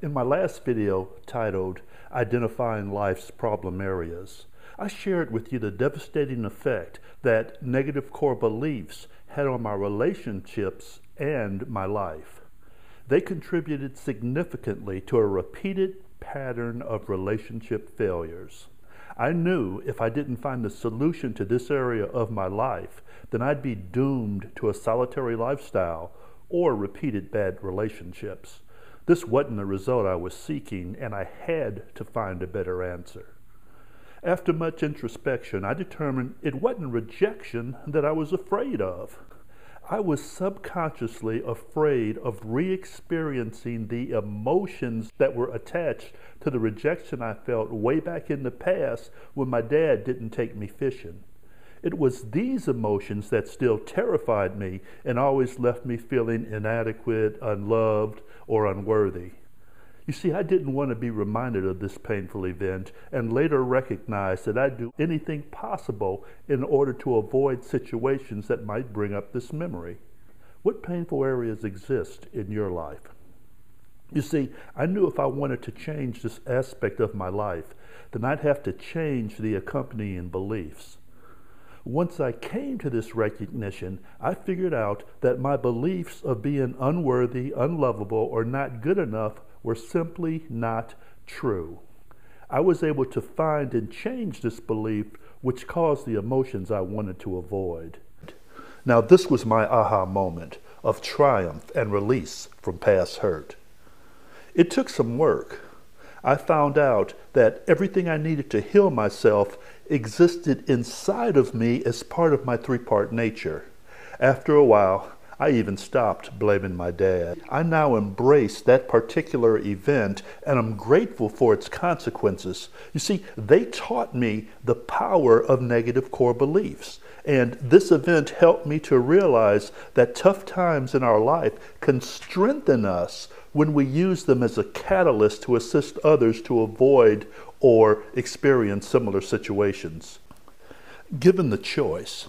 In my last video titled Identifying Life's Problem Areas, I shared with you the devastating effect that negative core beliefs had on my relationships and my life. They contributed significantly to a repeated pattern of relationship failures. I knew if I didn't find the solution to this area of my life, then I'd be doomed to a solitary lifestyle or repeated bad relationships. This wasn't the result I was seeking, and I had to find a better answer. After much introspection, I determined it wasn't rejection that I was afraid of. I was subconsciously afraid of re-experiencing the emotions that were attached to the rejection I felt way back in the past when my dad didn't take me fishing. It was these emotions that still terrified me and always left me feeling inadequate, unloved, or unworthy. You see, I didn't want to be reminded of this painful event and later recognize that I'd do anything possible in order to avoid situations that might bring up this memory. What painful areas exist in your life? You see, I knew if I wanted to change this aspect of my life, then I'd have to change the accompanying beliefs. Once I came to this recognition, I figured out that my beliefs of being unworthy, unlovable, or not good enough were simply not true. I was able to find and change this belief, which caused the emotions I wanted to avoid. Now, this was my aha moment of triumph and release from past hurt. It took some work. I found out that everything I needed to heal myself existed inside of me as part of my three-part nature. After a while, I even stopped blaming my dad. I now embrace that particular event, and I'm grateful for its consequences. You see, they taught me the power of negative core beliefs. And this event helped me to realize that tough times in our life can strengthen us when we use them as a catalyst to assist others to avoid or experience similar situations. Given the choice,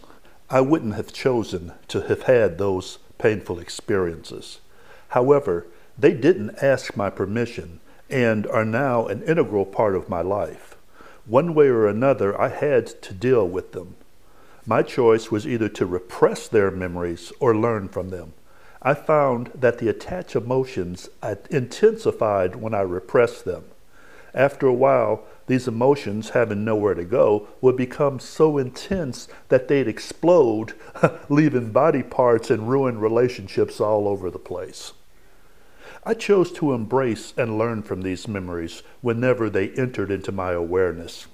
I wouldn't have chosen to have had those painful experiences. However, they didn't ask my permission and are now an integral part of my life. One way or another, I had to deal with them. My choice was either to repress their memories or learn from them. I found that the attached emotions intensified when I repressed them. After a while, these emotions, having nowhere to go, would become so intense that they'd explode, leaving body parts and ruined relationships all over the place. I chose to embrace and learn from these memories whenever they entered into my awareness.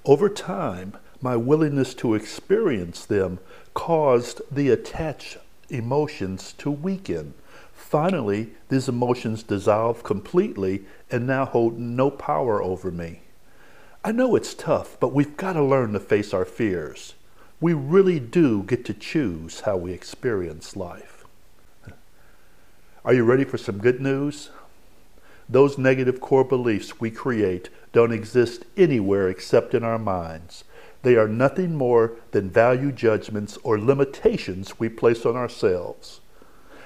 Over time, my willingness to experience them caused the attached emotions to weaken. Finally, these emotions dissolve completely and now hold no power over me. I know it's tough, but we've got to learn to face our fears. We really do get to choose how we experience life. Are you ready for some good news? Those negative core beliefs we create don't exist anywhere except in our minds. They are nothing more than value judgments or limitations we place on ourselves.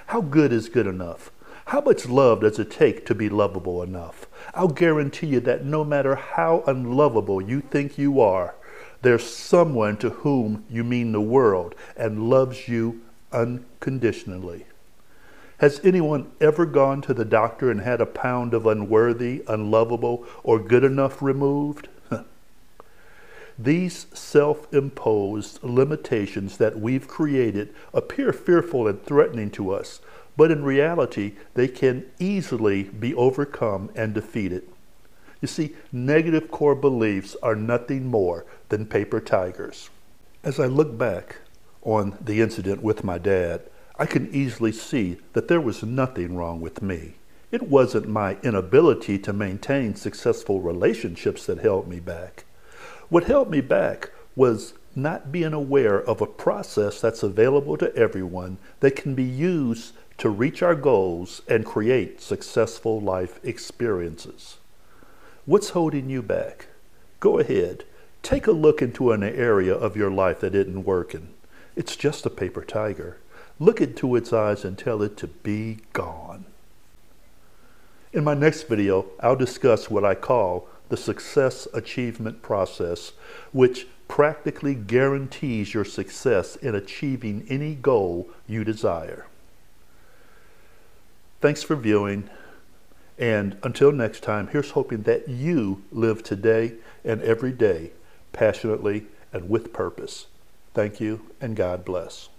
How good is good enough? How much love does it take to be lovable enough? I'll guarantee you that no matter how unlovable you think you are, there's someone to whom you mean the world and loves you unconditionally. Has anyone ever gone to the doctor and had a pound of unworthy, unlovable, or good enough removed? These self-imposed limitations that we've created appear fearful and threatening to us, but in reality, they can easily be overcome and defeated. You see, negative core beliefs are nothing more than paper tigers. As I look back on the incident with my dad, I can easily see that there was nothing wrong with me. It wasn't my inability to maintain successful relationships that held me back. What held me back was not being aware of a process that's available to everyone that can be used to reach our goals and create successful life experiences. What's holding you back? Go ahead, take a look into an area of your life that isn't working. It's just a paper tiger. Look into its eyes and tell it to be gone. In my next video, I'll discuss what I call the success achievement process, which practically guarantees your success in achieving any goal you desire. Thanks for viewing, and until next time, here's hoping that you live today and every day passionately and with purpose. Thank you, and God bless.